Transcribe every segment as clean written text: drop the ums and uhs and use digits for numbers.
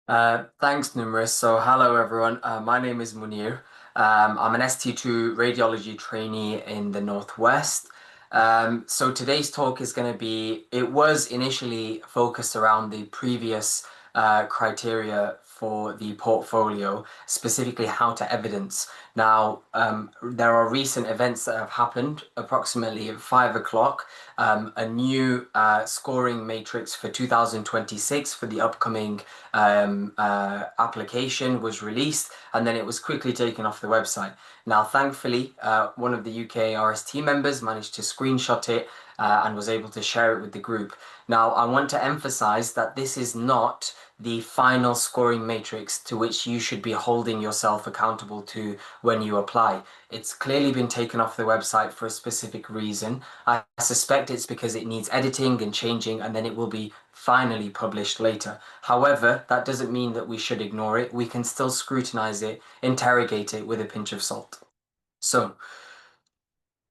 Thanks, Numerous. So, hello everyone. My name is Munir. I'm an ST2 radiology trainee in the Northwest. So today's talk is going to be, it was initially focused around the previous criteria for the portfolio, specifically how to evidence. Now, there are recent events that have happened approximately at 5 o'clock. A new scoring matrix for 2026 for the upcoming application was released, and then it was quickly taken off the website. Now, thankfully, one of the UK RST members managed to screenshot it and was able to share it with the group. Now, I want to emphasize that this is not the final scoring matrix to which you should be holding yourself accountable to when you apply. It's clearly been taken off the website for a specific reason. I suspect it's because it needs editing and changing, and then it will be finally published later. However, that doesn't mean that we should ignore it. We can still scrutinize it, interrogate it with a pinch of salt. So,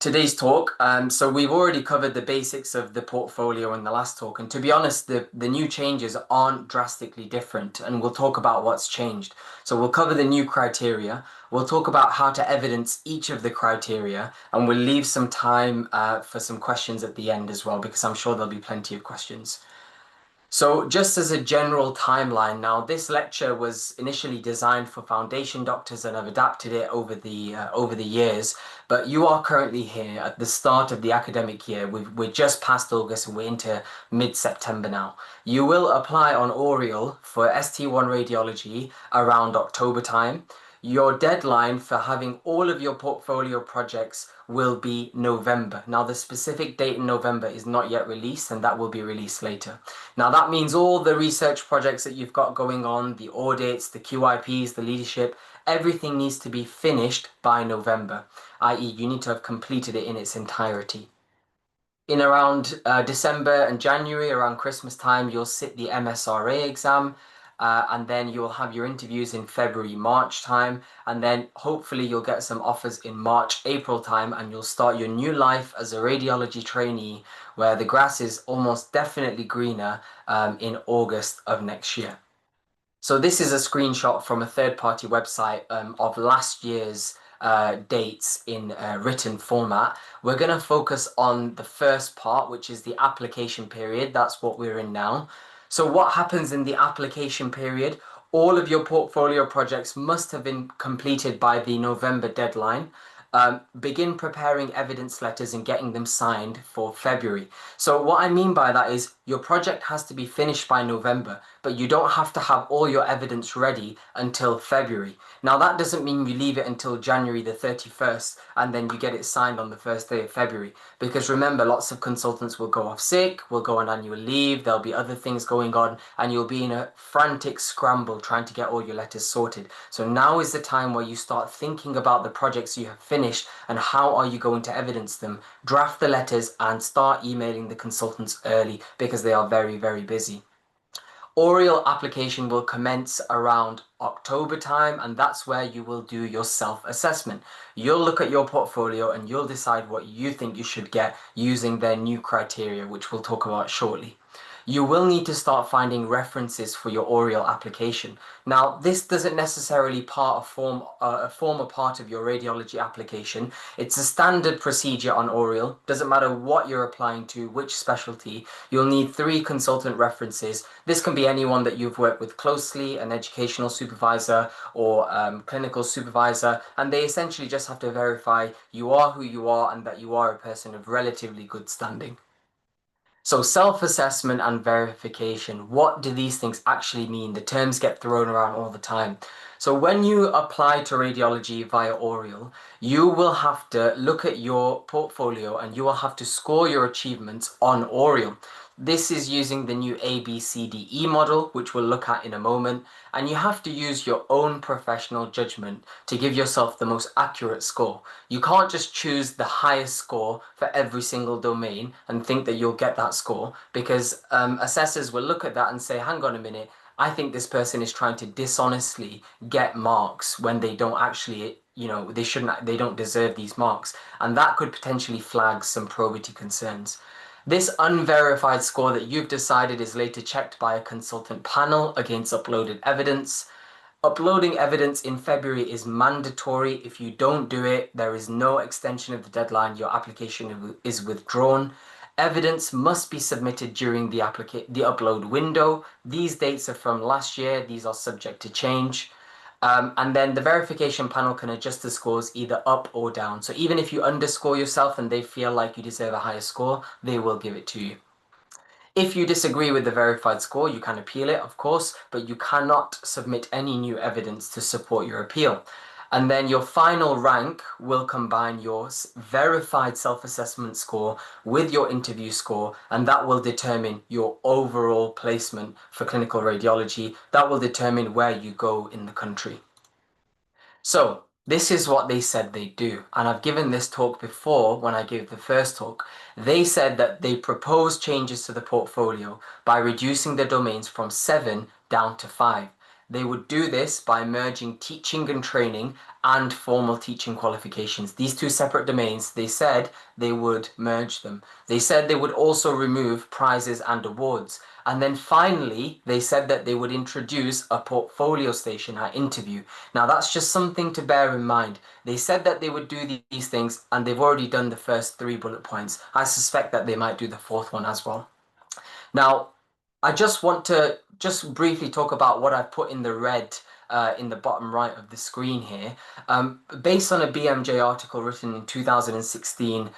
today's talk, so we've already covered the basics of the portfolio in the last talk, and to be honest, the new changes aren't drastically different, and we'll talk about what's changed. So we'll cover the new criteria, we'll talk about how to evidence each of the criteria, and we'll leave some time for some questions at the end as well, because I'm sure there'll be plenty of questions. So just as a general timeline now, this lecture was initially designed for foundation doctors and I've adapted it over the years. But you are currently here at the start of the academic year. We're just past August and we're into mid-September now. You will apply on Oriel for ST1 radiology around October time. Your deadline for having all of your portfolio projects will be November. Now, the specific date in November is not yet released, and that will be released later. Now, that means all the research projects that you've got going on, the audits, the QIPs, the leadership, everything needs to be finished by November, i.e., you need to have completed it in its entirety. In around December and January, around Christmas time, you'll sit the MSRA exam, and then you'll have your interviews in February, March time, and then hopefully you'll get some offers in March, April time, and you'll start your new life as a radiology trainee, where the grass is almost definitely greener in August of next year. So this is a screenshot from a third-party website of last year's dates in written format. We're going to focus on the first part, which is the application period. That's what we're in now. So what happens in the application period? All of your portfolio projects must have been completed by the November deadline. Begin preparing evidence letters and getting them signed for February. So what I mean by that is your project has to be finished by November, but you don't have to have all your evidence ready until February. Now that doesn't mean you leave it until January the 31st and then you get it signed on the first day of February. Because remember, lots of consultants will go off sick, will go on annual leave, there'll be other things going on, and you'll be in a frantic scramble trying to get all your letters sorted. So now is the time where you start thinking about the projects you have finished and how are you going to evidence them. Draft the letters and start emailing the consultants early because they are very, very busy. Oriel application will commence around October time, and that's where you will do your self-assessment. You'll look at your portfolio and you'll decide what you think you should get using their new criteria, which we'll talk about shortly. You will need to start finding references for your Oriel application. Now, this doesn't necessarily form a part of your radiology application. It's a standard procedure on Oriel. Doesn't matter what you're applying to, which specialty. You'll need 3 consultant references. This can be anyone that you've worked with closely, an educational supervisor or clinical supervisor, and they essentially just have to verify you are who you are and that you are a person of relatively good standing. So self-assessment and verification, what do these things actually mean? The terms get thrown around all the time. So when you apply to radiology via Oriel, you will have to look at your portfolio and you will have to score your achievements on Oriel. This is using the new ABCDE model, which we'll look at in a moment, and you have to use your own professional judgment to give yourself the most accurate score. You can't just choose the highest score for every single domain and think that you'll get that score because assessors will look at that and say, hang on a minute, I think this person is trying to dishonestly get marks when they don't actually, they don't deserve these marks. And that could potentially flag some probity concerns. This unverified score that you've decided is later checked by a consultant panel against uploaded evidence. Uploading evidence in February is mandatory. If you don't do it, there is no extension of the deadline. Your application is withdrawn. Evidence must be submitted during the upload window. These dates are from last year. These are subject to change. And then the verification panel can adjust the scores either up or down. So even if you underscore yourself and they feel like you deserve a higher score, they will give it to you. If you disagree with the verified score, you can appeal it, of course, but you cannot submit any new evidence to support your appeal. And then your final rank will combine your verified self-assessment score with your interview score, and that will determine your overall placement for clinical radiology. That will determine where you go in the country. So this is what they said they do. And I've given this talk before when I gave the first talk. They said that they propose changes to the portfolio by reducing the domains from 7 down to 5. They would do this by merging teaching and training and formal teaching qualifications. These two separate domains, they said they would merge them. They said they would also remove prizes and awards. And then finally, they said that they would introduce a portfolio station at interview. Now, that's just something to bear in mind. They said that they would do these things, and they've already done the first 3 bullet points. I suspect that they might do the 4th one as well. Now, I just want to just briefly talk about what I've put in the red in the bottom right of the screen here. Based on a BMJ article written in 2016,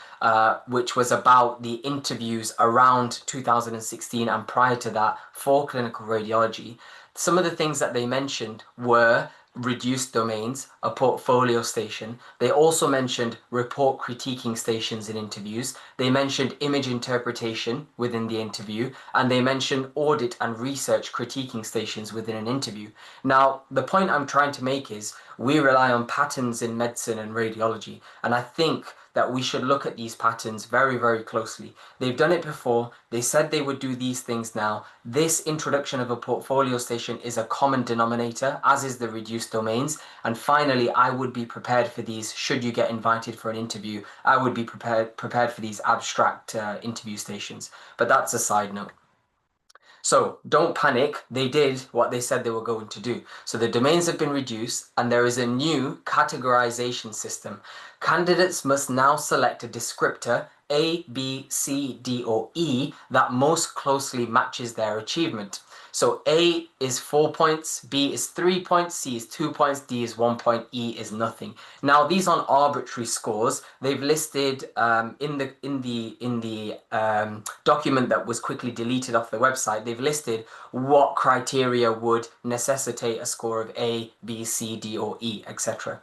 which was about the interviews around 2016 and prior to that for clinical radiology, some of the things that they mentioned were reduced domains, a portfolio station. They also mentioned report critiquing stations in interviews. They mentioned image interpretation within the interview, and they mentioned audit and research critiquing stations within an interview. Now, the point I'm trying to make is we rely on patterns in medicine and radiology, and I think that we should look at these patterns very, very closely. They've done it before. They said they would do these things now. This introduction of a portfolio station is a common denominator, as is the reduced domains. And finally, I would be prepared for these should you get invited for an interview. I would be prepared for these abstract interview stations. But that's a side note. So don't panic. They did what they said they were going to do. So the domains have been reduced and there is a new categorization system. Candidates must now select a descriptor A, B, C, D, or E that most closely matches their achievement. So A is 4 points, B is 3 points, C is 2 points, D is 1 point, E is nothing. Now these aren't arbitrary scores. They've listed in the document that was quickly deleted off the website. They've listed what criteria would necessitate a score of A, B, C, D, or E, etc.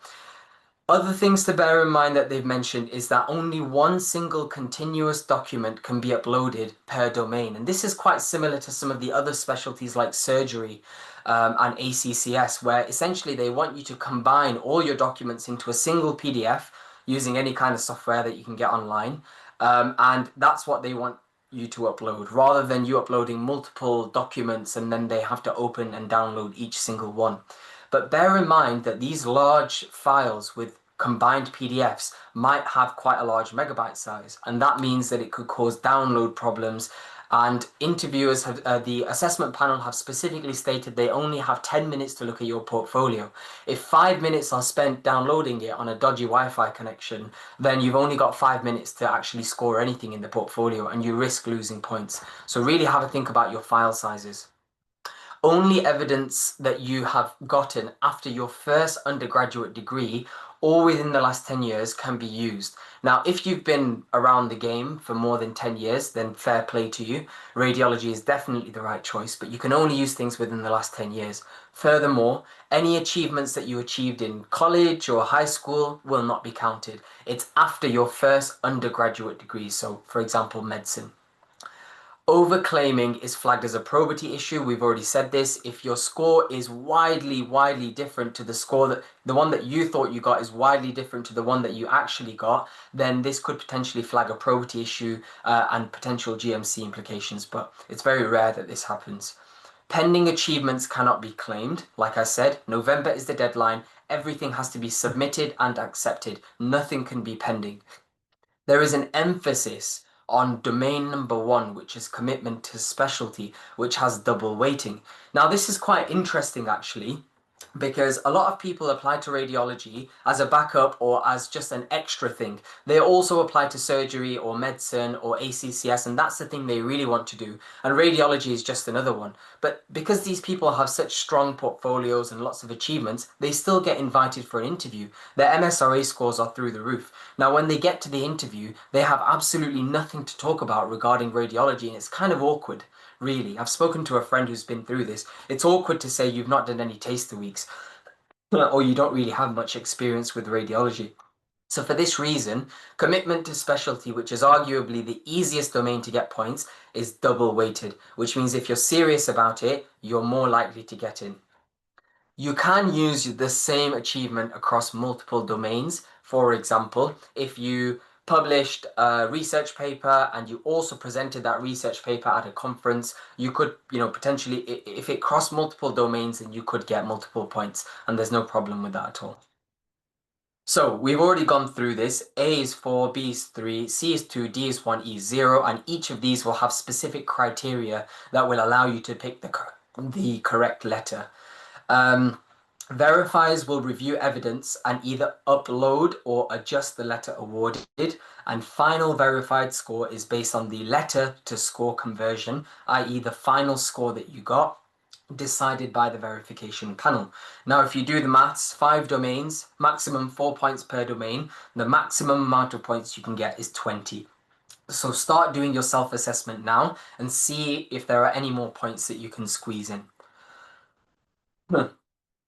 Other things to bear in mind that they've mentioned is that only one single continuous document can be uploaded per domain. And this is quite similar to some of the other specialties like surgery and ACCS, where essentially they want you to combine all your documents into a single PDF using any kind of software that you can get online. And that's what they want you to upload, rather than you uploading multiple documents and then they have to open and download each single one. But bear in mind that these large files with combined PDFs might have quite a large megabyte size, and that means that it could cause download problems. And interviewers have, the assessment panel have specifically stated they only have 10 minutes to look at your portfolio. If 5 minutes are spent downloading it on a dodgy Wi-Fi connection, then you've only got 5 minutes to actually score anything in the portfolio and you risk losing points. So really have a think about your file sizes. Only evidence that you have gotten after your first undergraduate degree or within the last 10 years can be used. Now, if you've been around the game for more than 10 years, then fair play to you. Radiology is definitely the right choice, but you can only use things within the last 10 years. Furthermore, any achievements that you achieved in college or high school will not be counted. It's after your first undergraduate degree, so for example, medicine. Overclaiming is flagged as a probity issue. We've already said this. If your score is widely different to the score that the one that you thought you got is widely different to the one that you actually got, then this could potentially flag a probity issue and potential GMC implications, but it's very rare that this happens. Pending achievements cannot be claimed. Like I said, November is the deadline. Everything has to be submitted and accepted. Nothing can be pending. There is an emphasis on domain number one, which is commitment to specialty, which has double weighting. Now, this is quite interesting actually, because a lot of people apply to radiology as a backup or as just an extra thing. They also apply to surgery or medicine or ACCS, and that's the thing they really want to do. And radiology is just another one. But because these people have such strong portfolios and lots of achievements, they still get invited for an interview. Their MSRA scores are through the roof. Now, when they get to the interview, they have absolutely nothing to talk about regarding radiology, and it's kind of awkward. Really, I've spoken to a friend who's been through this. It's awkward to say you've not done any taster weeks or you don't really have much experience with radiology. So for this reason, commitment to specialty, which is arguably the easiest domain to get points, is double weighted, which means if you're serious about it, you're more likely to get in. You can use the same achievement across multiple domains. For example, if you published a research paper and you also presented that research paper at a conference, you could, potentially, if it crossed multiple domains, then you could get multiple points, and there's no problem with that at all. So we've already gone through this. A is 4, B is 3, C is 2, D is 1, E is 0, and each of these will have specific criteria that will allow you to pick the correct letter. Verifiers will review evidence and either upload or adjust the letter awarded, and final verified score is based on the letter to score conversion, i.e. the final score that you got, decided by the verification panel. Now, if you do the maths, 5 domains, maximum 4 points per domain, the maximum amount of points you can get is 20. So start doing your self-assessment now and see if there are any more points that you can squeeze in.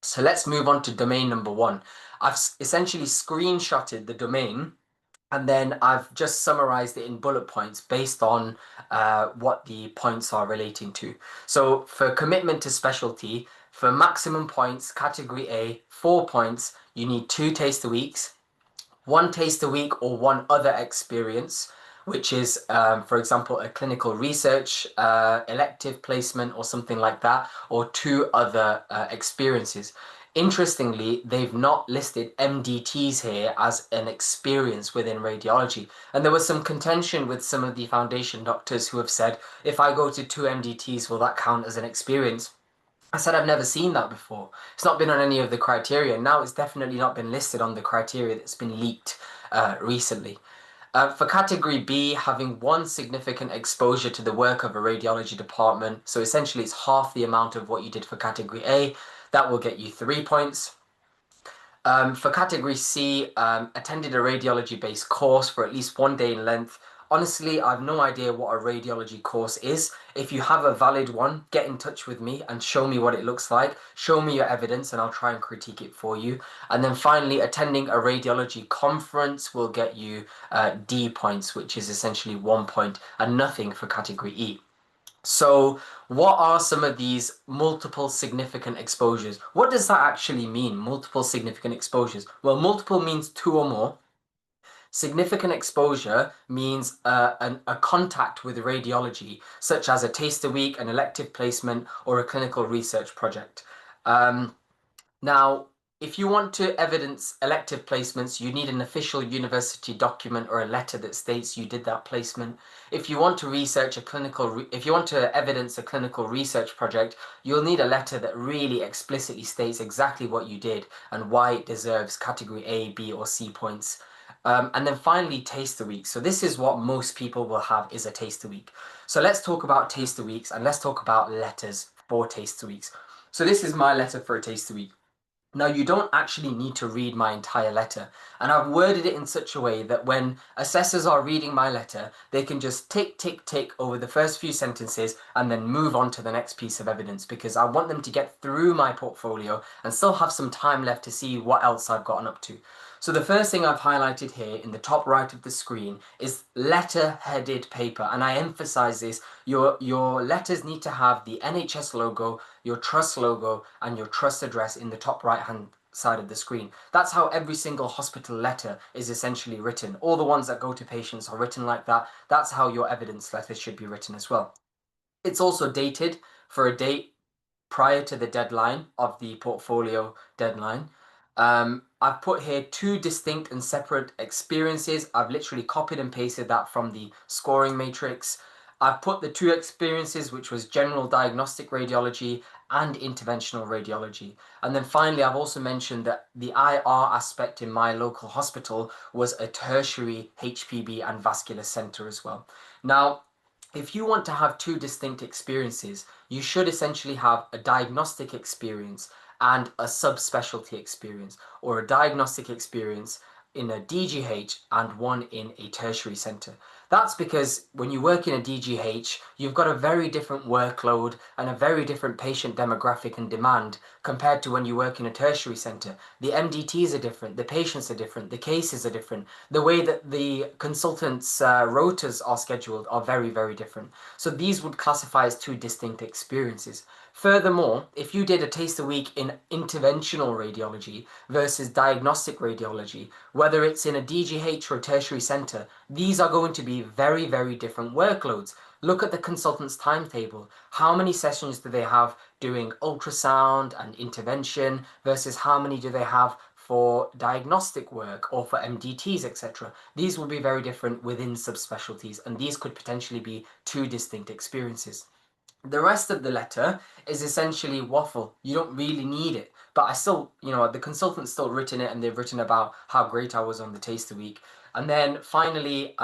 So let's move on to domain number one. I've essentially screenshotted the domain and then I've just summarized it in bullet points based on what the points are relating to. So for commitment to specialty, for maximum points, category A, 4 points, you need 2 taster weeks, 1 taster week or 1 other experience, which is, for example, a clinical research, elective placement or something like that, or 2 other experiences. Interestingly, they've not listed MDTs here as an experience within radiology. And there was some contention with some of the foundation doctors who have said, if I go to 2 MDTs, will that count as an experience? I said, I've never seen that before. It's not been on any of the criteria. Now it's definitely not been listed on the criteria that's been leaked recently. For category B, having 1 significant exposure to the work of a radiology department, so essentially it's half the amount of what you did for category A, that will get you 3 points. For category C, attended a radiology-based course for at least 1 day in length. Honestly, I've no idea what a radiology course is. If you have a valid one, get in touch with me and show me what it looks like. Show me your evidence and I'll try and critique it for you. And then finally, attending a radiology conference will get you D points, which is essentially 1 point, and nothing for category E. So what are some of these multiple significant exposures? What does that actually mean, multiple significant exposures? Well, multiple means 2 or more. Significant exposure means a contact with radiology, such as a taster week, an elective placement, or a clinical research project. Now, if you want to evidence elective placements, you need an official university document or a letter that states you did that placement. If you want to research a if you want to evidence a clinical research project, you'll need a letter that really explicitly states exactly what you did and why it deserves category A, B, or C points. And then finally, taster week. So this is what most people will have is a taster week. So let's talk about taster weeks and let's talk about letters for taster weeks. So this is my letter for a taster week. Now, you don't actually need to read my entire letter, and I've worded it in such a way that when assessors are reading my letter, they can just tick, tick, tick over the first few sentences and then move on to the next piece of evidence because I want them to get through my portfolio and still have some time left to see what else I've gotten up to. So the first thing I've highlighted here in the top right of the screen is letter-headed paper, and I emphasize this. Your letters need to have the NHS logo, your trust logo, and your trust address in the top right-hand side of the screen. That's how every single hospital letter is essentially written. All the ones that go to patients are written like that. That's how your evidence letter should be written as well. It's also dated for a date prior to the deadline of the portfolio deadline. I've put here two distinct and separate experiences. I've literally copied and pasted that from the scoring matrix. I've put the two experiences, which was general diagnostic radiology and interventional radiology. And then finally, I've also mentioned that the IR aspect in my local hospital was a tertiary HPB and vascular center as well. Now, if you want to have two distinct experiences, you should essentially have a diagnostic experience and a subspecialty experience, or a diagnostic experience in a DGH and one in a tertiary centre. That's because when you work in a DGH, you've got a very different workload and a very different patient demographic and demand compared to when you work in a tertiary centre. The MDTs are different, the patients are different, the cases are different, the way that the consultants' rotas are scheduled are very, very different. So these would classify as two distinct experiences. Furthermore, if you did a taste a week in interventional radiology versus diagnostic radiology, whether it's in a DGH or a tertiary centre, these are going to be very, very different workloads. Look at the consultant's timetable. How many sessions do they have doing ultrasound and intervention versus how many do they have for diagnostic work or for MDTs, etc. These will be very different within subspecialties, and these could potentially be two distinct experiences. The rest of the letter is essentially waffle. You don't really need it. But I still, the consultant's still written it and they've written about how great I was on the taster week. And then finally,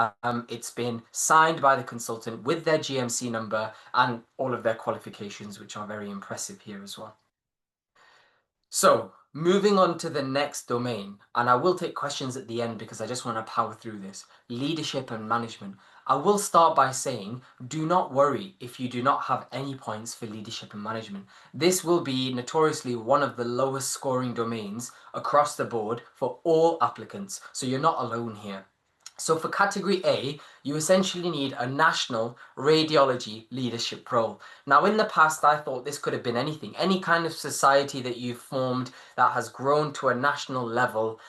it's been signed by the consultant with their GMC number and all of their qualifications, which are very impressive here as well. So, moving on to the next domain, and I will take questions at the end because I just want to power through this. Leadership and management. I will start by saying, do not worry if you do not have any points for leadership and management. This will be notoriously one of the lowest scoring domains across the board for all applicants, so you're not alone here. So for category A, you essentially need a national radiology leadership role. Now, in the past, I thought this could have been anything, any kind of society that you've formed that has grown to a national level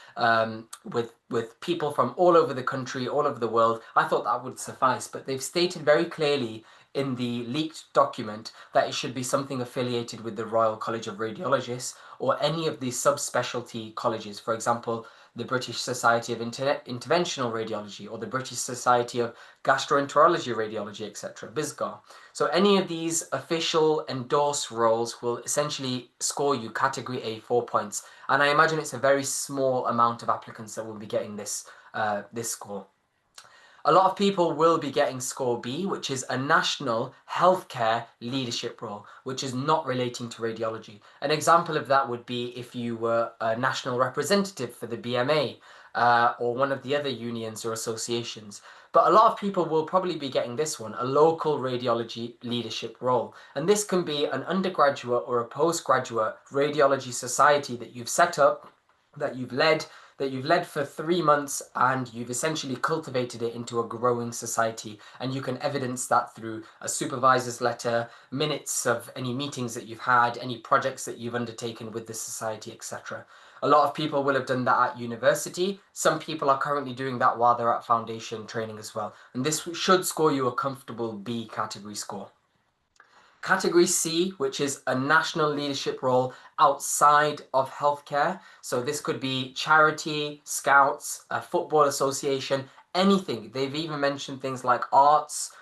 with people from all over the country, all over the world. I thought that would suffice, but they've stated very clearly in the leaked document that it should be something affiliated with the Royal College of Radiologists or any of the subspecialty colleges. For example, the British Society of Interventional Radiology or the British Society of Gastroenterology Radiology, etc., BISGAR. So any of these official endorsed roles will essentially score you category A 4 points. And I imagine it's a very small amount of applicants that will be getting this score. A lot of people will be getting score B, which is a national healthcare leadership role, which is not relating to radiology. An example of that would be if you were a national representative for the BMA or one of the other unions or associations. But a lot of people will probably be getting this one, a local radiology leadership role. And this can be an undergraduate or a postgraduate radiology society that you've set up, that you've led for 3 months, and you've essentially cultivated it into a growing society. And you can evidence that through a supervisor's letter, minutes of any meetings that you've had, any projects that you've undertaken with the society, etc. A lot of people will have done that at university. Some people are currently doing that while they're at foundation training as well. And this should score you a comfortable B category score. Category C, which is a national leadership role outside of healthcare. So this could be charity, scouts, a football association, anything. They've even mentioned things like arts,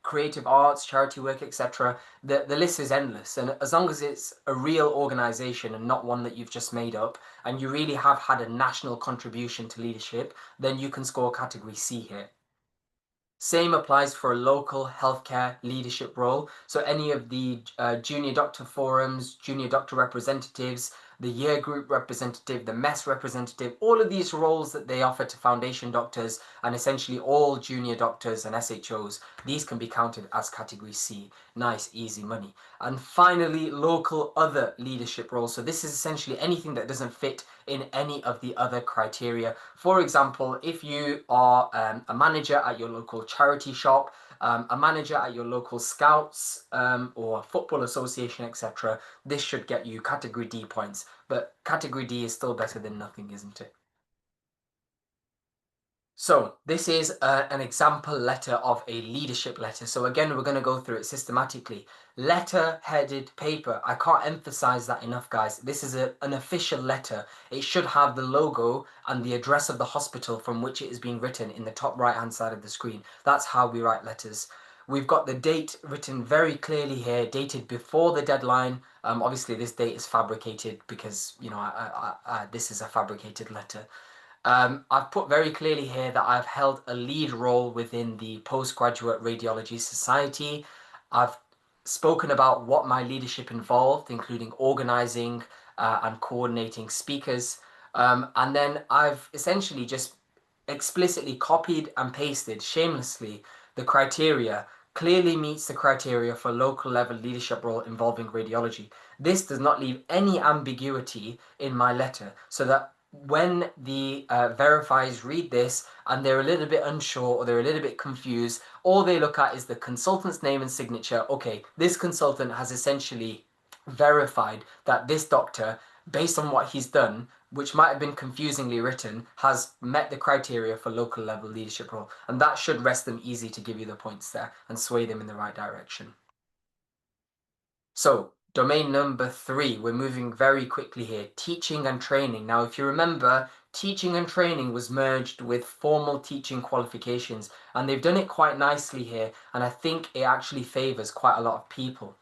creative arts, charity work, etc. The list is endless. And as long as it's a real organization and not one that you've just made up, and you really have had a national contribution to leadership, then you can score category C here. Same applies for a local healthcare leadership role. So any of the junior doctor forums, junior doctor representatives, the year group representative, the mess representative, all of these roles that they offer to foundation doctors and essentially all junior doctors and SHOs, these can be counted as category C. Nice, easy money. And finally, local other leadership roles. So this is essentially anything that doesn't fit in any of the other criteria. For example, if you are a manager at your local charity shop, a manager at your local scouts or football association, etc., this should get you category D points. But category D is still better than nothing, isn't it? So this is an example letter of a leadership letter. So again, we're going to go through it systematically. Letter-headed paper. I can't emphasize that enough, guys. This is an official letter. It should have the logo and the address of the hospital from which it is being written in the top right-hand side of the screen. That's how we write letters. We've got the date written very clearly here, dated before the deadline. Obviously, this date is fabricated because, you know, this is a fabricated letter. I've put very clearly here that I've held a lead role within the Postgraduate Radiology Society. I've spoken about what my leadership involved, including organizing and coordinating speakers. And then I've essentially just explicitly copied and pasted shamelessly the criteria. Clearly meets the criteria for local level leadership role involving radiology. This does not leave any ambiguity in my letter, so that when the verifiers read this and they're a little bit unsure or they're a little bit confused, all they look at is the consultant's name and signature. Okay, this consultant has essentially verified that this doctor, based on what he's done, which might have been confusingly written, has met the criteria for local level leadership role. And that should rest them easy to give you the points there and sway them in the right direction. So, domain number 3, we're moving very quickly here, teaching and training. Now, if you remember, teaching and training was merged with formal teaching qualifications, and they've done it quite nicely here, and I think it actually favors quite a lot of people.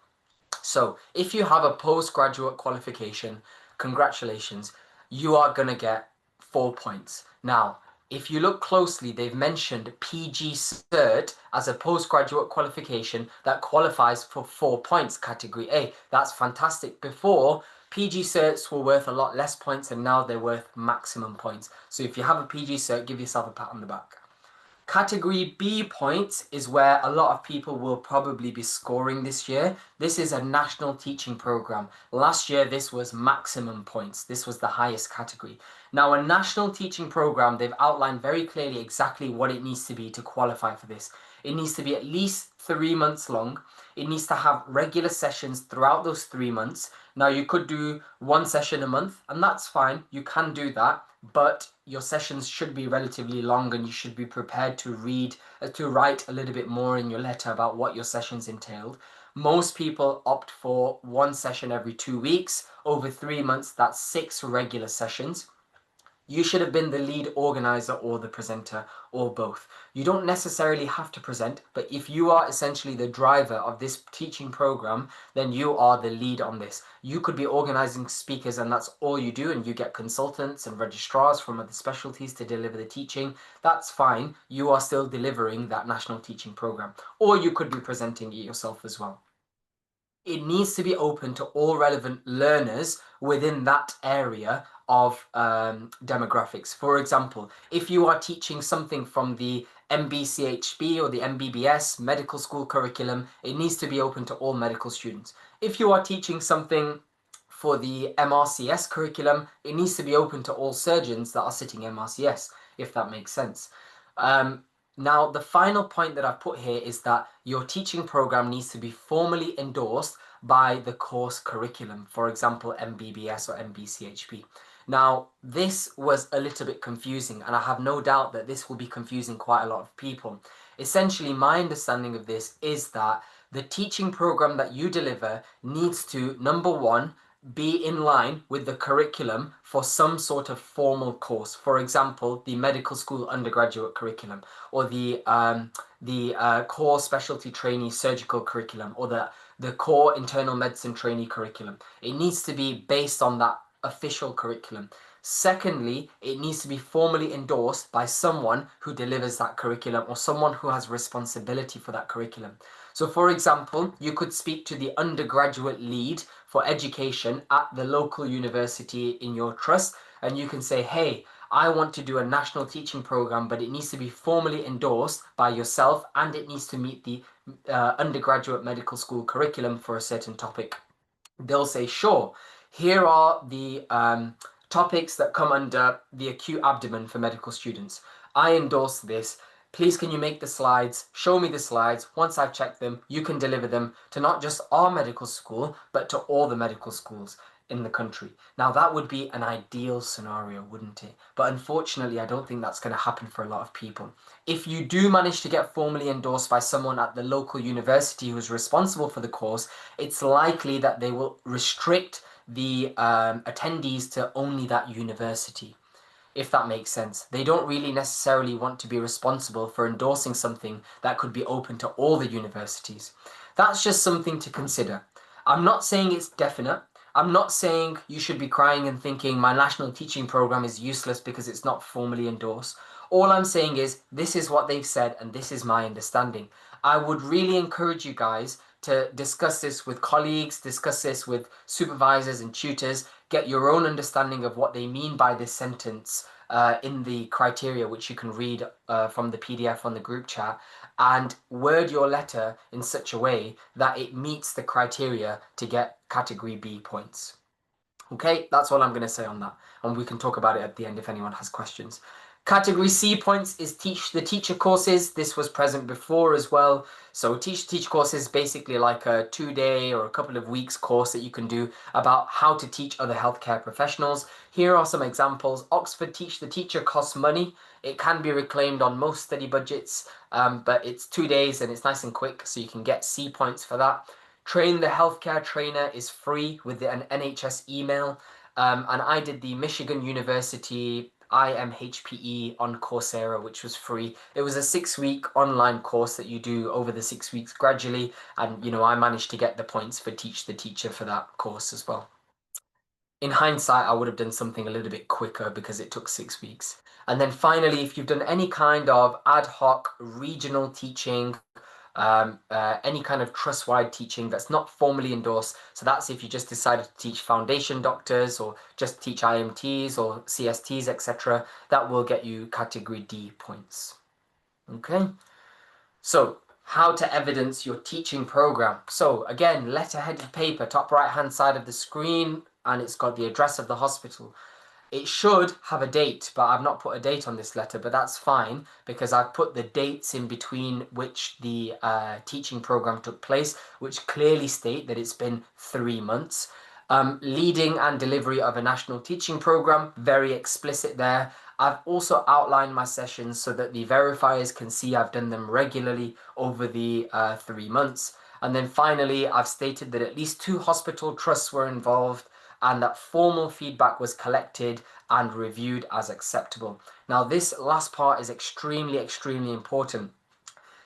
So, if you have a postgraduate qualification, congratulations, you are going to get 4 points. Now, if you look closely, they've mentioned PG Cert as a postgraduate qualification that qualifies for 4 points, category A. That's fantastic. Before, PG Certs were worth a lot less points and now they're worth maximum points. So if you have a PG Cert, give yourself a pat on the back. Category B points is where a lot of people will probably be scoring this year. This is a national teaching program. Last year, this was maximum points. This was the highest category. Now, a national teaching program, they've outlined very clearly exactly what it needs to be to qualify for this. It needs to be at least 3 months long. It needs to have regular sessions throughout those 3 months. Now, you could do 1 session a month, and that's fine. You can do that, but your sessions should be relatively long and you should be prepared to write a little bit more in your letter about what your sessions entailed. Most people opt for 1 session every 2 weeks. Over 3 months, that's 6 regular sessions. You should have been the lead organizer or the presenter or both. You don't necessarily have to present, but if you are essentially the driver of this teaching program, then you are the lead on this. You could be organizing speakers and that's all you do, and you get consultants and registrars from other specialties to deliver the teaching. That's fine. You are still delivering that national teaching program. Or you could be presenting it yourself as well. It needs to be open to all relevant learners within that area of demographics. For example, if you are teaching something from the MBCHB or the MBBS medical school curriculum, it needs to be open to all medical students. If you are teaching something for the MRCS curriculum, it needs to be open to all surgeons that are sitting MRCS, if that makes sense. Now, the final point that I've put here is that your teaching program needs to be formally endorsed by the course curriculum, for example, MBBS or MBCHP. Now, this was a little bit confusing, and I have no doubt that this will be confusing quite a lot of people. Essentially, my understanding of this is that the teaching program that you deliver needs to, number one, be in line with the curriculum for some sort of formal course. For example, the medical school undergraduate curriculum, or the core specialty trainee surgical curriculum, or the core internal medicine trainee curriculum. It needs to be based on that official curriculum. Secondly, it needs to be formally endorsed by someone who delivers that curriculum or someone who has responsibility for that curriculum. So for example, you could speak to the undergraduate lead for education at the local university in your trust, and you can say, hey, I want to do a national teaching program, but it needs to be formally endorsed by yourself and it needs to meet the undergraduate medical school curriculum for a certain topic. They'll say, sure, here are the topics that come under the acute abdomen for medical students. I endorse this. Please can you make the slides, show me the slides. Once I've checked them, you can deliver them to not just our medical school, but to all the medical schools. in the country. Now, that would be an ideal scenario, wouldn't it? But unfortunately, I don't think that's going to happen for a lot of people. If you do manage to get formally endorsed by someone at the local university who's responsible for the course, it's likely that they will restrict the attendees to only that university, if that makes sense. They don't really necessarily want to be responsible for endorsing something that could be open to all the universities. That's just something to consider. I'm not saying it's definite. I'm not saying you should be crying and thinking my national teaching program is useless because it's not formally endorsed. All I'm saying is this is what they've said and this is my understanding. I would really encourage you guys to discuss this with colleagues, discuss this with supervisors and tutors, get your own understanding of what they mean by this sentence in the criteria, which you can read from the PDF on the group chat, and word your letter in such a way that it meets the criteria to get category B points. Okay, that's all I'm going to say on that, and we can talk about it at the end if anyone has questions. Category C points is teach the teacher courses. This was present before as well. So teach the teacher course is basically like a 2-day or a couple of weeks course that you can do about how to teach other healthcare professionals. Here are some examples. Oxford Teach the Teacher costs money. It can be reclaimed on most study budgets, but it's 2 days and it's nice and quick, so you can get C points for that. Train the Healthcare Trainer is free with an NHS email. And I did the Michigan University IMHPE on Coursera, which was free. It was a 6-week online course that you do over the 6 weeks gradually. And, I managed to get the points for Teach the Teacher for that course as well. In hindsight, I would have done something a little bit quicker because it took 6 weeks. And then finally, if you've done any kind of ad hoc regional teaching, any kind of trust-wide teaching that's not formally endorsed. So that's if you just decided to teach foundation doctors or just teach IMTs or CSTs, etc. That will get you category D points. Okay, so how to evidence your teaching program. So again, letter-headed paper, top right-hand side of the screen, and it's got the address of the hospital. It should have a date, but I've not put a date on this letter, but that's fine because I've put the dates in between which the teaching program took place, which clearly state that it's been 3 months. Leading and delivery of a national teaching program, very explicit there. I've also outlined my sessions so that the verifiers can see I've done them regularly over the 3 months. And then finally, I've stated that at least 2 hospital trusts were involved and that formal feedback was collected and reviewed as acceptable. Now, this last part is extremely, extremely important.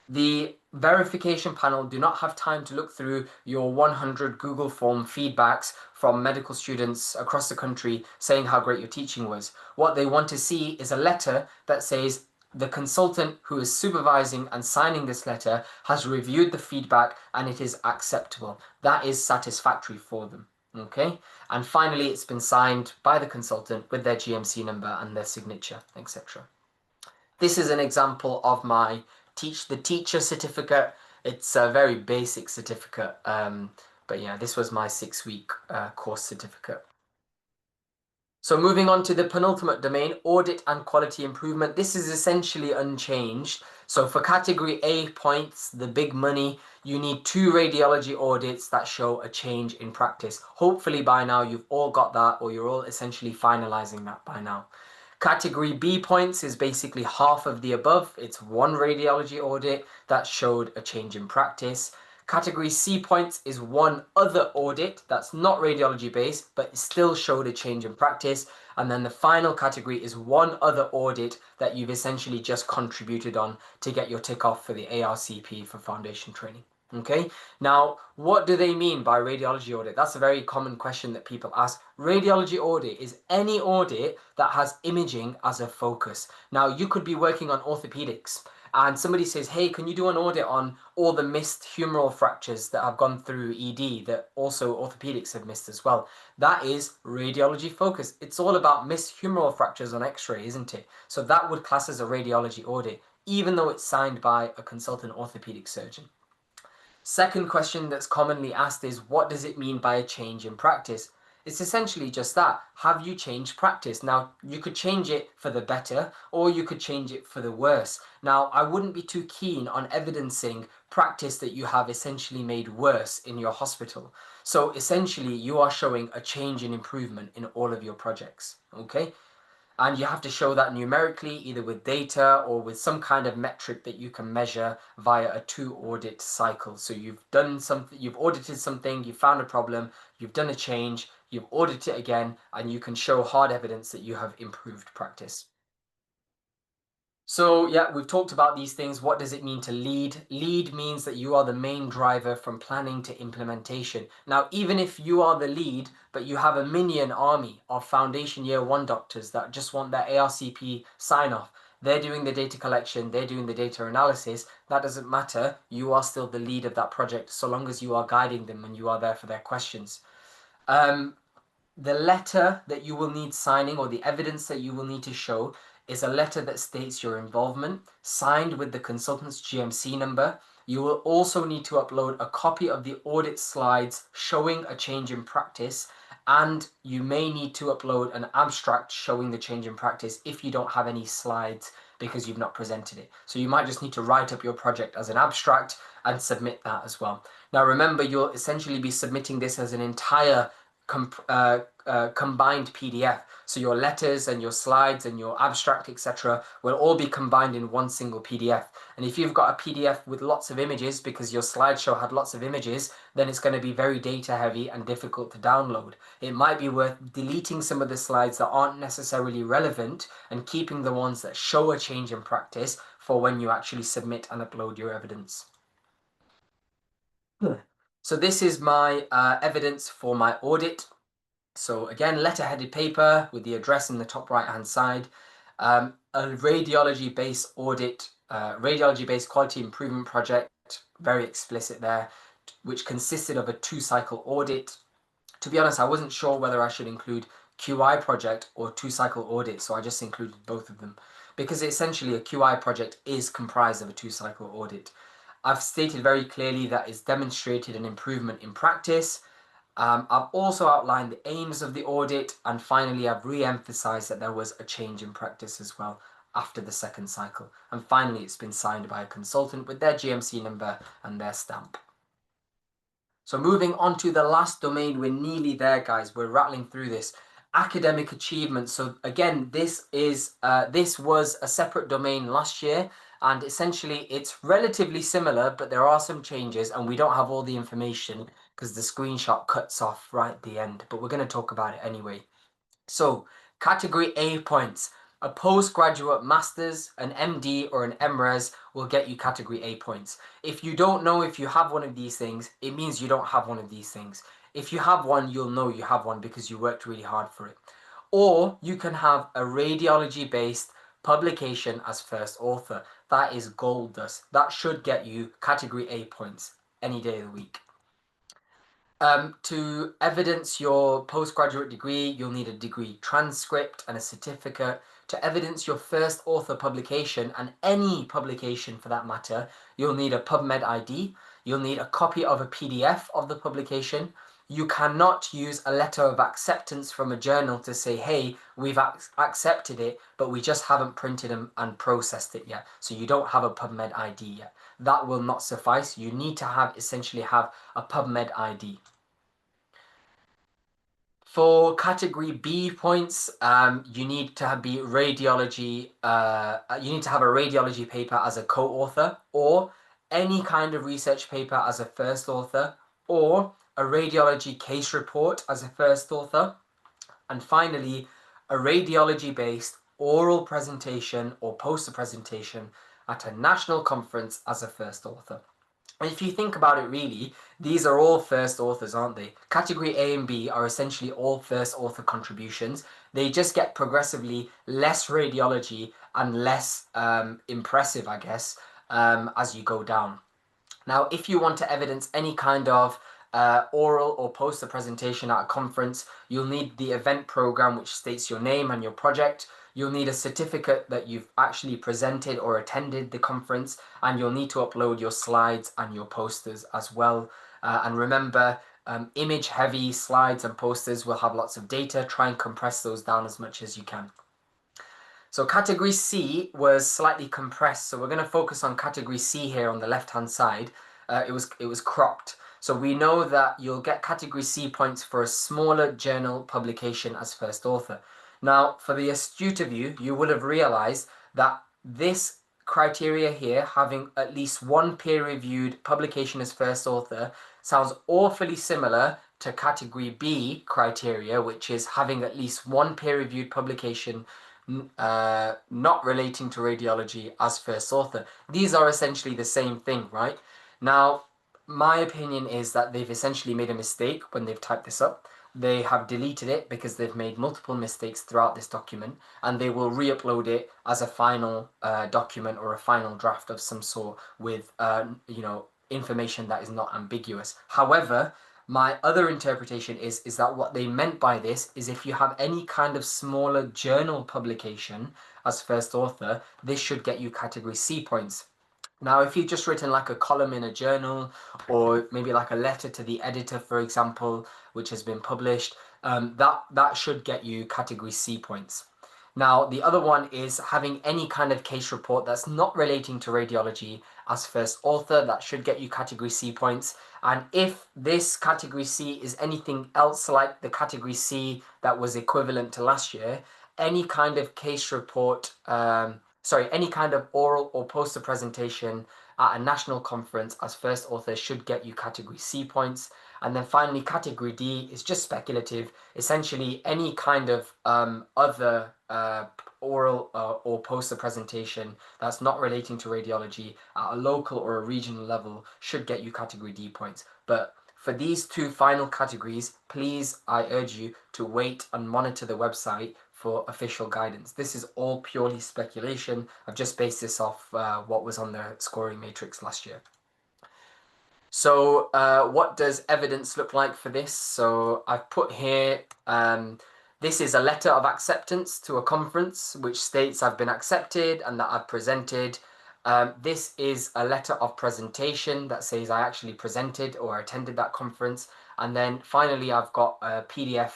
The verification panel do not have time to look through your 100 Google form feedbacks from medical students across the country saying how great your teaching was. What they want to see is a letter that says, the consultant who is supervising and signing this letter has reviewed the feedback and it is acceptable. That is satisfactory for them. Okay, and finally it's been signed by the consultant with their GMC number and their signature, etc. This is an example of my Teach the Teacher certificate. It's a very basic certificate, but yeah, this was my 6-week course certificate. So moving on to the penultimate domain, audit and quality improvement. This is essentially unchanged. So for category A points, the big money, you need 2 radiology audits that show a change in practice. Hopefully by now you've all got that, or you're all essentially finalizing that by now. Category B points is basically half of the above. It's 1 radiology audit that showed a change in practice. Category C points is 1 other audit that's not radiology based, but still showed a change in practice. And then the final category is 1 other audit that you've essentially just contributed on to get your tick off for the ARCP for foundation training. Okay, now what do they mean by radiology audit? That's a very common question that people ask. Radiology audit is any audit that has imaging as a focus. Now you could be working on orthopedics and somebody says, hey, can you do an audit on all the missed humeral fractures that have gone through ED that also orthopedics have missed as well? That is radiology focus. It's all about missed humeral fractures on x-ray, isn't it? So that would class as a radiology audit, even though it's signed by a consultant orthopedic surgeon. Second question that's commonly asked is, what does it mean by a change in practice? It's essentially just that. Have you changed practice? Now, you could change it for the better or you could change it for the worse. Now, I wouldn't be too keen on evidencing practice that you have essentially made worse in your hospital. So essentially, you are showing a change in improvement in all of your projects, okay? And you have to show that numerically, either with data or with some kind of metric that you can measure via a 2 audit cycle. So you've done something, you've audited something, you found a problem, you've done a change, you've audited it again, and you can show hard evidence that you have improved practice. So yeah, we've talked about these things. What does it mean to lead? Lead means that you are the main driver from planning to implementation. Now, even if you are the lead, but you have a minion army of foundation year 1 doctors that just want their ARCP sign off, they're doing the data collection, they're doing the data analysis, that doesn't matter. You are still the lead of that project so long as you are guiding them and you are there for their questions. The letter that you will need signing, or the evidence that you will need to show, is a letter that states your involvement, signed with the consultant's GMC number. You will also need to upload a copy of the audit slides showing a change in practice, and you may need to upload an abstract showing the change in practice if you don't have any slides because you've not presented it. So you might just need to write up your project as an abstract and submit that as well. Now remember, you'll essentially be submitting this as an entire combined PDF. So your letters and your slides and your abstract, etc., will all be combined in one single PDF. And if you've got a PDF with lots of images, because your slideshow had lots of images, then it's going to be very data heavy and difficult to download. It might be worth deleting some of the slides that aren't necessarily relevant and keeping the ones that show a change in practice for when you actually submit and upload your evidence. So this is my evidence for my audit. So again, letter-headed paper with the address in the top right-hand side. A radiology-based audit, radiology-based quality improvement project, very explicit there, which consisted of a 2-cycle audit. To be honest, I wasn't sure whether I should include QI project or 2-cycle audit, so I just included both of them. Because essentially a QI project is comprised of a 2-cycle audit. I've stated very clearly that it's demonstrated an improvement in practice. I've also outlined the aims of the audit, and finally I've re-emphasized that there was a change in practice as well after the 2nd cycle. And finally it's been signed by a consultant with their GMC number and their stamp. So moving on to the last domain, we're nearly there, guys. We're rattling through this. Academic achievement. So again, this was a separate domain last year, and essentially it's relatively similar, but there are some changes and we don't have all the information because the screenshot cuts off right at the end, but we're going to talk about it anyway. So category A points. A postgraduate master's, an MD or an MRes will get you category A points. If you don't know if you have one of these things, it means you don't have one of these things. If you have one, you'll know you have one because you worked really hard for it. Or you can have a radiology-based publication as first author. That is gold dust. That should get you category A points any day of the week. To evidence your postgraduate degree, you'll need a degree transcript and a certificate. To evidence your first author publication, and any publication for that matter, you'll need a PubMed ID. You'll need a copy of a PDF of the publication. You cannot use a letter of acceptance from a journal to say, hey, we've accepted it, but we just haven't printed them and processed it yet. So you don't have a PubMed ID yet. That will not suffice. You need to essentially have a PubMed ID. For category B points, you need to have radiology. You need to have a radiology paper as a co-author, or any kind of research paper as a first author, or a radiology case report as a first author, and finally, a radiology-based oral presentation or poster presentation at a national conference as a first author. And if you think about it really, these are all first authors, aren't they? Category A and B are essentially all first author contributions. They just get progressively less radiology and less impressive, I guess, as you go down. Now, if you want to evidence any kind of oral or poster presentation at a conference, you'll need the event program which states your name and your project. You'll need a certificate that you've actually presented or attended the conference, and you'll need to upload your slides and your posters as well. And remember, image heavy slides and posters will have lots of data. Try and compress those down as much as you can. So category C was slightly compressed. So we're going to focus on category C here on the left-hand side. It was cropped. So we know that you'll get category C points for a smaller journal publication as first author. Now, for the astute of you, you would have realized that this criteria here, having at least one peer-reviewed publication as first author, sounds awfully similar to category B criteria, which is having at least one peer-reviewed publication not relating to radiology as first author. These are essentially the same thing, right? Now, my opinion is that they've essentially made a mistake when they've typed this up. They have deleted it because they've made multiple mistakes throughout this document, and they will re-upload it as a final document or a final draft of some sort with information that is not ambiguous. However, my other interpretation is that what they meant by this is if you have any kind of smaller journal publication as first author, this should get you category C points. Now, if you've just written like a column in a journal or maybe like a letter to the editor, for example, which has been published, that should get you category C points. Now, the other one is having any kind of case report that's not relating to radiology as first author. That should get you category C points. And if this category C is anything else like the category C that was equivalent to last year, any kind of case report, any kind of oral or poster presentation at a national conference as first author should get you category C points. And then finally, category D is just speculative. Essentially, any kind of other oral or poster presentation that's not relating to radiology at a local or a regional level should get you category D points. But for these two final categories, please, I urge you to wait and monitor the website for official guidance. This is all purely speculation. I've just based this off what was on the scoring matrix last year. So what does evidence look like for this? So I've put here, this is a letter of acceptance to a conference which states I've been accepted and that I've presented. This is a letter of presentation that says I actually presented or attended that conference. And then finally, I've got a PDF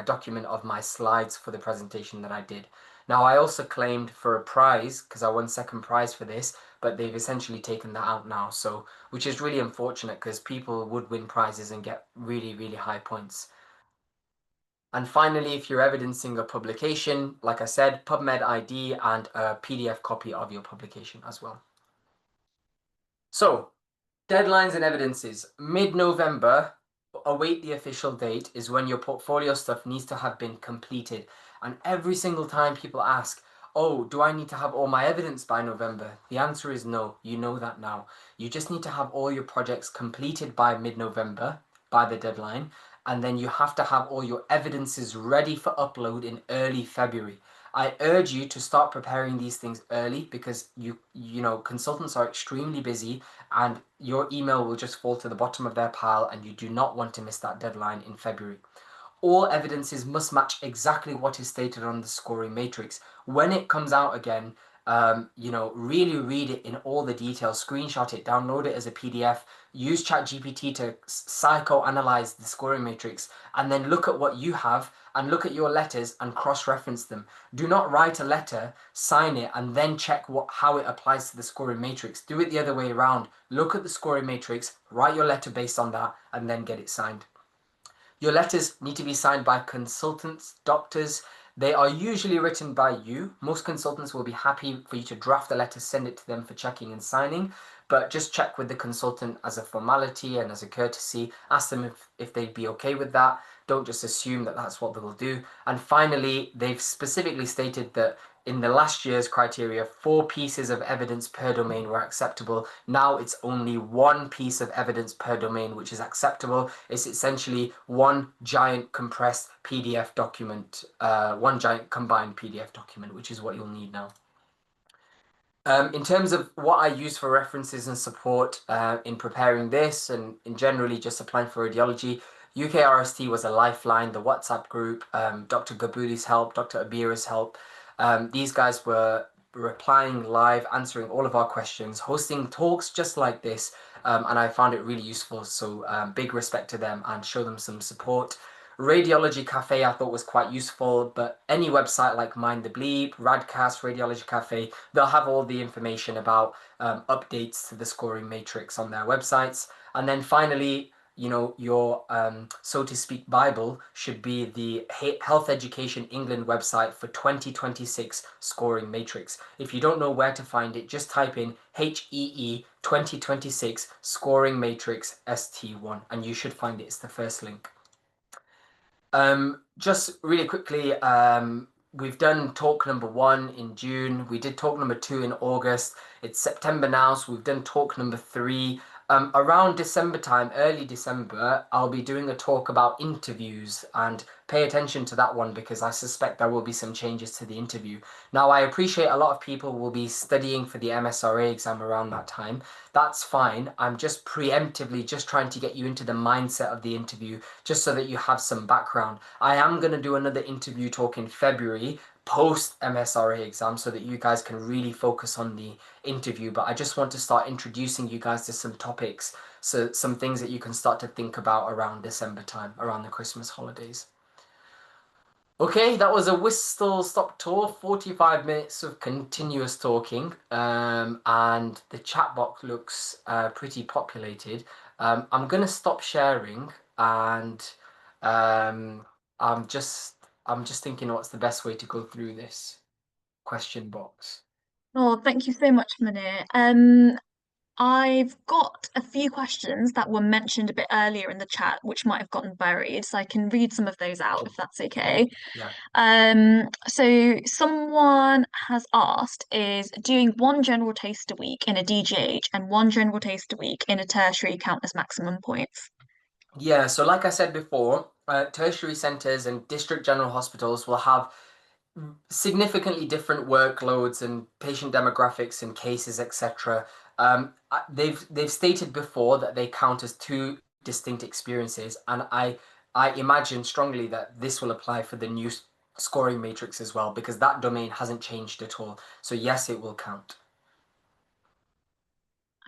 document of my slides for the presentation that I did. Now, I also claimed for a prize because I won second prize for this, but they've essentially taken that out now. So, which is really unfortunate because people would win prizes and get really, really high points. And finally, if you're evidencing a publication, like I said, PubMed ID and a PDF copy of your publication as well. So, deadlines and evidences. Mid-November, await the official date, is when your portfolio stuff needs to have been completed. And every single time people ask, oh, do I need to have all my evidence by November? The answer is no. You know that now. You just need to have all your projects completed by mid-November, by the deadline, and then you have to have all your evidences ready for upload in early February. I urge you to start preparing these things early because you know consultants are extremely busy and your email will just fall to the bottom of their pile and you do not want to miss that deadline in February. All evidences must match exactly what is stated on the scoring matrix. When it comes out again, really read it in all the details, screenshot it, download it as a PDF, use ChatGPT to psychoanalyze the scoring matrix, and then look at what you have and look at your letters and cross-reference them. Do not write a letter, sign it, and then check how it applies to the scoring matrix. Do it the other way around. Look at the scoring matrix, write your letter based on that, and then get it signed. Your letters need to be signed by consultants, doctors. They are usually written by you. Most consultants will be happy for you to draft a letter, send it to them for checking and signing, but just check with the consultant as a formality and as a courtesy. Ask them if they'd be okay with that. Don't just assume that that's what they will do. And finally, they've specifically stated that in the last year's criteria, 4 pieces of evidence per domain were acceptable. Now it's only 1 piece of evidence per domain, which is acceptable. It's essentially one giant compressed PDF document, one giant combined PDF document, which is what you'll need now. In terms of what I use for references and support in preparing this and in generally just applying for radiology, UKRST was a lifeline, the WhatsApp group, Dr. Gabuli's help, Dr. Abira's help. These guys were replying live, answering all of our questions, hosting talks just like this. And I found it really useful. So big respect to them and show them some support. Radiology Cafe I thought was quite useful, but any website like Mind the Bleep, Radcast, Radiology Cafe, they'll have all the information about updates to the scoring matrix on their websites. And then finally, your so to speak Bible should be the Health Education England website for 2026 scoring matrix. If you don't know where to find it, just type in HEE 2026 scoring matrix ST1 and you should find it. It's the first link. Just really quickly, we've done talk number 1 in June. We did talk number 2 in August. It's September now, so we've done talk number 3. Around December time, early December, I'll be doing a talk about interviews and pay attention to that one because I suspect there will be some changes to the interview. Now, I appreciate a lot of people will be studying for the MSRA exam around that time. That's fine. I'm just preemptively just trying to get you into the mindset of the interview just so that you have some background. I am going to do another interview talk in February post MSRA exam so that you guys can really focus on the interview, but I just want to start introducing you guys to some topics, so some things that you can start to think about around December time, around the Christmas holidays. Okay, that was a whistle-stop tour, 45 minutes of continuous talking, and the chat box looks pretty populated. I'm going to stop sharing, and um, I'm just thinking what's the best way to go through this question box. Oh, thank you so much, Munir. I've got a few questions that were mentioned a bit earlier in the chat, which might have gotten buried, so I can read some of those out if that's okay. Yeah. So someone has asked, is doing one general taste a week in a DGH and one general taste a week in a tertiary count as maximum points? Yeah, so like I said before, tertiary centres and district general hospitals will have significantly different workloads and patient demographics and cases, etc. They've stated before that they count as two distinct experiences, and I imagine strongly that this will apply for the new scoring matrix as well because that domain hasn't changed at all. So yes, it will count.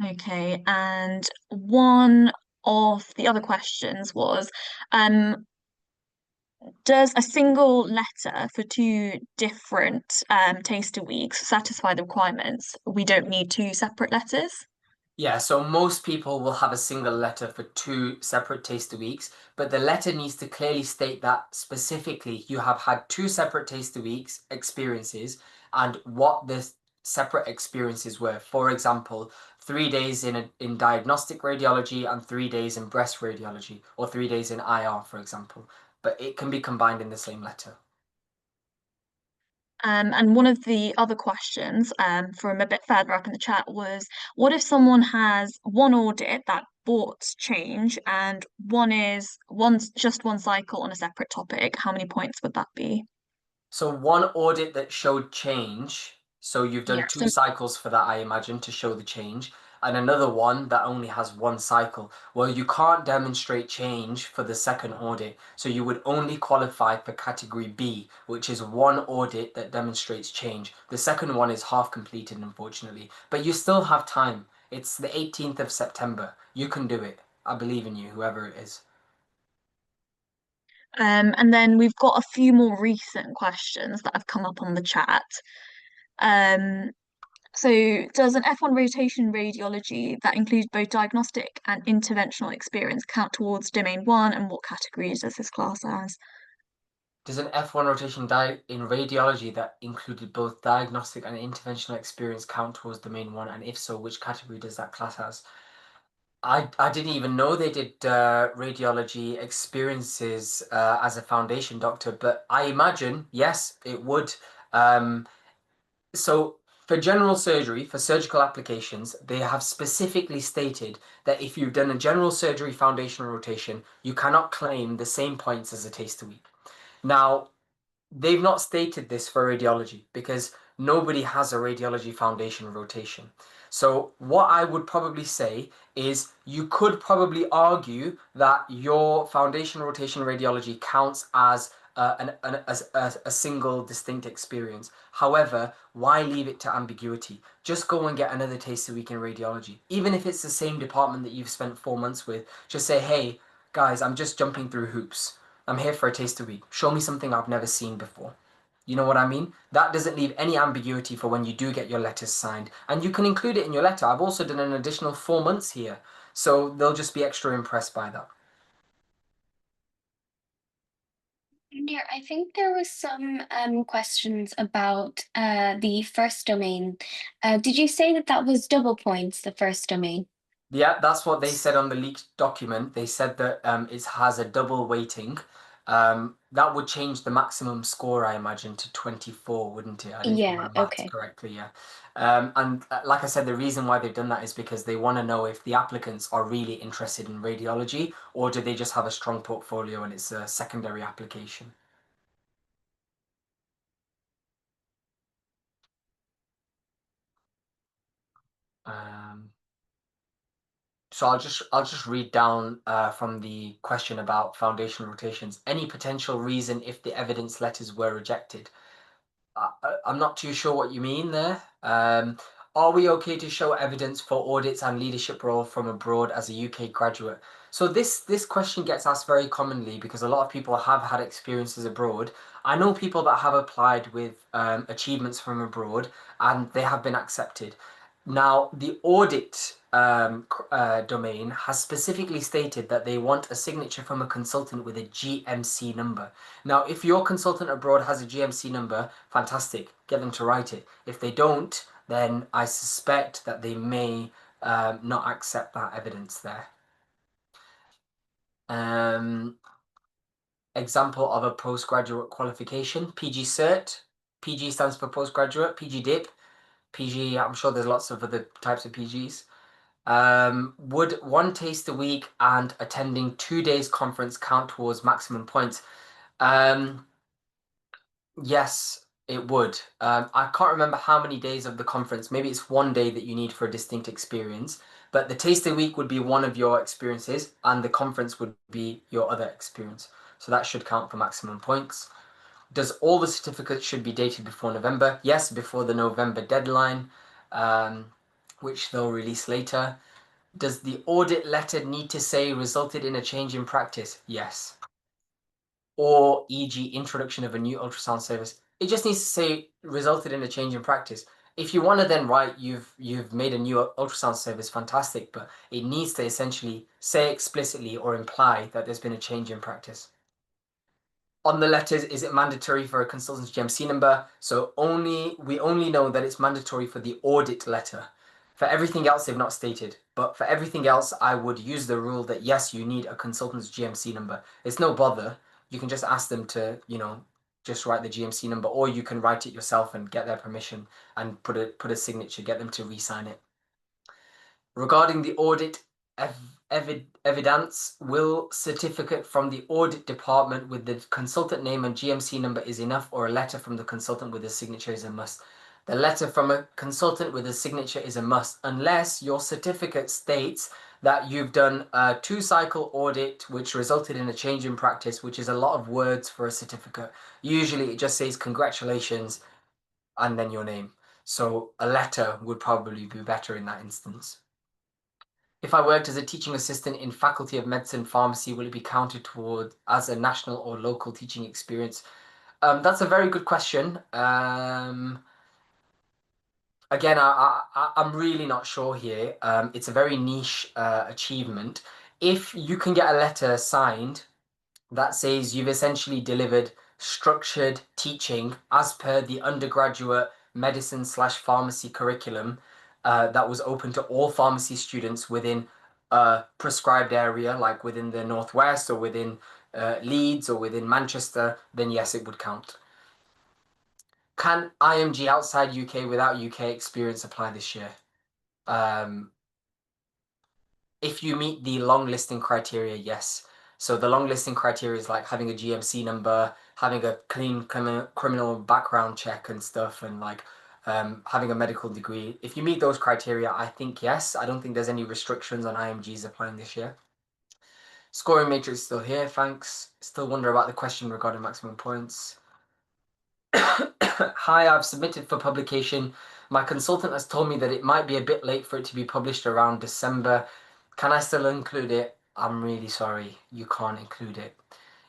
Okay, and one of the other questions was, um, does a single letter for two different taster weeks satisfy the requirements? We don't need two separate letters. Yeah, so most people will have a single letter for two separate taster weeks, but the letter needs to clearly state that specifically you have had two separate taster weeks experiences and what the separate experiences were. For example, 3 days in diagnostic radiology and 3 days in breast radiology, or 3 days in IR, for example. But it can be combined in the same letter. And one of the other questions from a bit further up in the chat was, what if someone has one audit that bought change and one's just one cycle on a separate topic? How many points would that be? So one audit that showed change. So you've Yeah, done two so cycles for that, I imagine, to show the change. And another one that only has one cycle. Well, you can't demonstrate change for the second audit. So you would only qualify for category B, which is one audit that demonstrates change. The second one is half completed, unfortunately. But you still have time. It's the 18th of September. You can do it. I believe in you, whoever it is. and then we've got a few more recent questions that have come up on the chat. Um, so does an F1 rotation radiology that includes both diagnostic and interventional experience count towards domain one, and what categories does this class as? Does an F1 rotation in radiology that included both diagnostic and interventional experience count towards domain one? And if so, which category does that class has? I didn't even know they did radiology experiences as a foundation doctor, but I imagine, yes, it would. Um, so for general surgery, for surgical applications, they have specifically stated that if you've done a general surgery foundational rotation, you cannot claim the same points as a taster week. Now, they've not stated this for radiology because nobody has a radiology foundation rotation. So what I would probably say is you could probably argue that your foundation rotation radiology counts as a single distinct experience. However, why leave it to ambiguity? Just go and get another taster week in radiology. Even if it's the same department that you've spent 4 months with, just say, hey, guys, I'm just jumping through hoops. I'm here for a taster week. Show me something I've never seen before. You know what I mean? That doesn't leave any ambiguity for when you do get your letters signed. And you can include it in your letter. I've also done an additional 4 months here. So they'll just be extra impressed by that. There, I think there was some questions about the first domain. Did you say that that was double points, the first domain? Yeah, that's what they said on the leaked document. They said that it has a double weighting. That would change the maximum score, I imagine, to 24, wouldn't it? I didn't do my Yeah, maths okay. correctly, yeah. And like I said, the reason why they've done that is because they want to know if the applicants are really interested in radiology or do they just have a strong portfolio and it's a secondary application. Um, So I'll just read down from the question about foundation rotations. Any potential reason if the evidence letters were rejected? I'm not too sure what you mean there. Are we okay to show evidence for audits and leadership role from abroad as a UK graduate? So this question gets asked very commonly because a lot of people have had experiences abroad. I know people that have applied with achievements from abroad and they have been accepted. Now, the audit domain has specifically stated that they want a signature from a consultant with a GMC number. Now, if your consultant abroad has a GMC number, fantastic, get them to write it. If they don't, then I suspect that they may not accept that evidence there. Um, Example of a postgraduate qualification, PG Cert. PG stands for postgraduate, PG Dip. PG, I'm sure there's lots of other types of PGs. Would one taste a week and attending 2 days conference count towards maximum points? Um, Yes, it would. I can't remember how many days of the conference. Maybe it's one day that you need for a distinct experience. But the tasting week would be one of your experiences, and the conference would be your other experience. So that should count for maximum points. Does all the certificates should be dated before November? Yes, before the November deadline, um, which they'll release later. Does the audit letter need to say resulted in a change in practice? Yes, or e.g. introduction of a new ultrasound service. It just needs to say resulted in a change in practice. If you want to then write you've made a new ultrasound service, fantastic, but it needs to essentially say explicitly or imply that there's been a change in practice. On the letters, is it mandatory for a consultant's GMC number? So we only know that it's mandatory for the audit letter. For everything else, they've not stated. But for everything else, I would use the rule that yes, you need a consultant's GMC number. It's no bother. You can just ask them to, just write the GMC number, or you can write it yourself and get their permission and put a signature, get them to re-sign it. Regarding the audit evidence, will certificate from the audit department with the consultant name and GMC number is enough, or a letter from the consultant with a signature is a must? The letter from a consultant with a signature is a must, unless your certificate states that you've done a 2-cycle audit which resulted in a change in practice, which is a lot of words for a certificate. Usually it just says congratulations and then your name. So a letter would probably be better in that instance. If I worked as a teaching assistant in Faculty of Medicine Pharmacy, will it be counted toward as a national or local teaching experience? That's a very good question. Again, I'm really not sure here. It's a very niche achievement. If you can get a letter signed that says you've essentially delivered structured teaching as per the undergraduate medicine/pharmacy curriculum that was open to all pharmacy students within a prescribed area, like within the Northwest or within Leeds or within Manchester, then yes, it would count. Can IMG outside UK without UK experience apply this year? Um, if you meet the long listing criteria, yes. So the long listing criteria is like having a GMC number, having a clean criminal background check and stuff, and like having a medical degree. If you meet those criteria, I think yes. I don't think there's any restrictions on IMGs applying this year. Scoring matrix is still here, thanks. Still wonder about the question regarding maximum points. Hi, I've submitted for publication. My consultant has told me that it might be a bit late for it to be published around December. Can I still include it? I'm really sorry, you can't include it.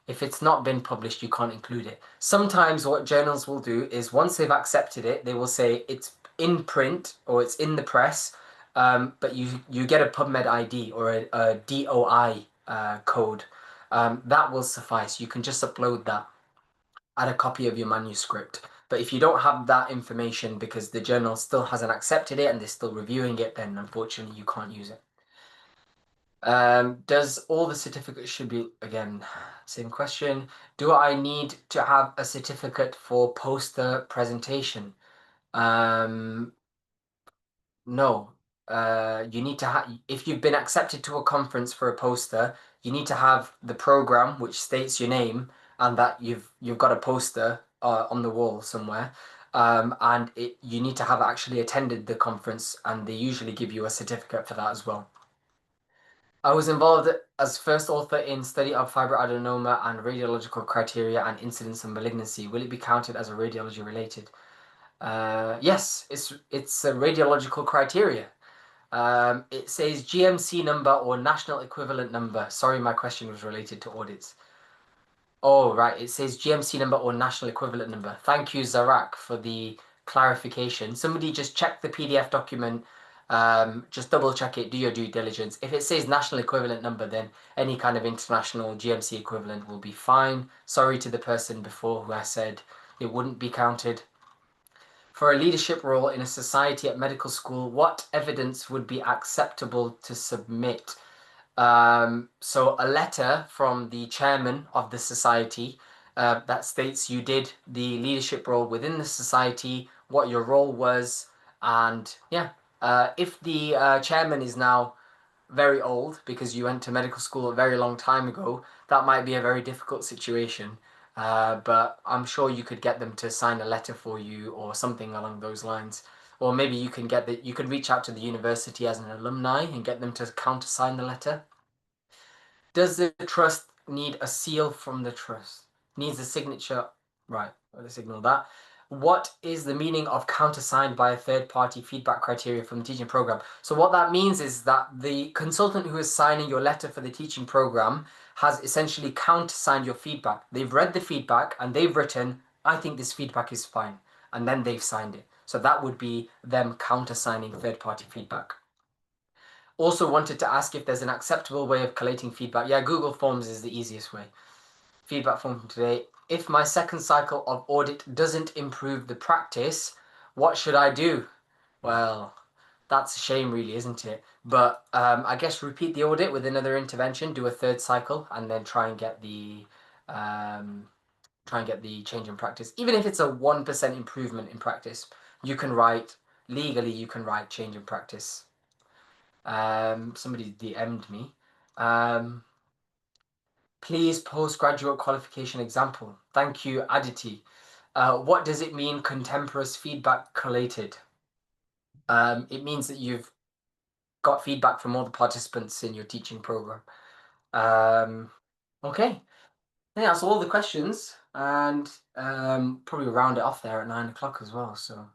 If it's not been published, you can't include it. Sometimes what journals will do is once they've accepted it, they will say it's in print or it's in the press, but you get a PubMed ID or a DOI code. That will suffice. You can just upload that, add a copy of your manuscript. But if you don't have that information because the journal still hasn't accepted it and they're still reviewing it, then unfortunately you can't use it. Does all the certificates should be, again, same question. Do I need to have a certificate for poster presentation? No. You need to have, if you've been accepted to a conference for a poster, you need to have the program which states your name and that you've got a poster on the wall somewhere. And you need to have actually attended the conference, and they usually give you a certificate for that as well. I was involved as first author in study of fibroadenoma and radiological criteria and incidence of malignancy. Will it be counted as a radiology related? Yes, it's a radiological criteria. It says GMC number or national equivalent number. Sorry, my question was related to audits. Oh, right. It says GMC number or national equivalent number. Thank you, Zarak, for the clarification. Somebody just check the PDF document. Just double check it, do your due diligence. If it says national equivalent number, then any kind of international GMC equivalent will be fine. Sorry to the person before who I said it wouldn't be counted. For a leadership role in a society at medical school, what evidence would be acceptable to submit? So a letter from the chairman of the society that states you did the leadership role within the society, what your role was, and yeah, if the chairman is now very old because you went to medical school a very long time ago, that might be a very difficult situation. But I'm sure you could get them to sign a letter for you or something along those lines. Or maybe you can you could reach out to the university as an alumni and get them to countersign the letter. Does the trust need a seal from the trust? Needs a signature. Right, let's ignore that. What is the meaning of countersigned by a third-party feedback criteria from the teaching program? So what that means is that the consultant who is signing your letter for the teaching program has essentially countersigned your feedback. They've read the feedback and they've written, I think this feedback is fine. And then they've signed it. So that would be them countersigning third-party feedback. Also wanted to ask if there's an acceptable way of collating feedback. Yeah, Google Forms is the easiest way. Feedback form from today. If my second cycle of audit doesn't improve the practice, what should I do? Well, that's a shame really, isn't it? But I guess repeat the audit with another intervention, do a third cycle, and then try and get the change in practice. Even if it's a 1% improvement in practice, you can write, legally you can write change in practice. Somebody DM'd me. Please postgraduate qualification example. Thank you, Aditi. What does it mean, contemporaneous feedback collated? It means that you've got feedback from all the participants in your teaching program. Okay, yeah, that's all the questions, and probably round it off there at 9 o'clock as well. So.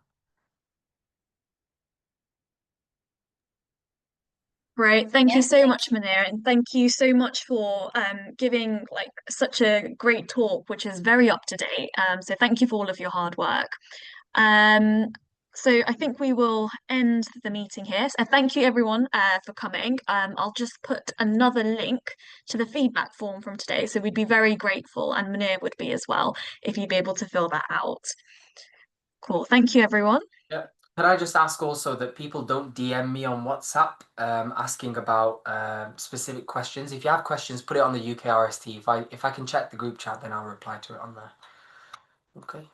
Great. Thank you Yeah, so much, Munir, and thank you so much for giving like such a great talk, which is very up to date. So thank you for all of your hard work. Um, so I think we will end the meeting here. So thank you everyone for coming. I'll just put another link to the feedback form from today. So we'd be very grateful, and Munir would be as well, if you'd be able to fill that out. Cool. Thank you, everyone. Yeah. Could I just ask also that people don't DM me on WhatsApp asking about specific questions? If you have questions, put it on the UKRST. If I can check the group chat, then I'll reply to it on there. Okay.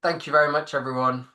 Thank you very much, everyone.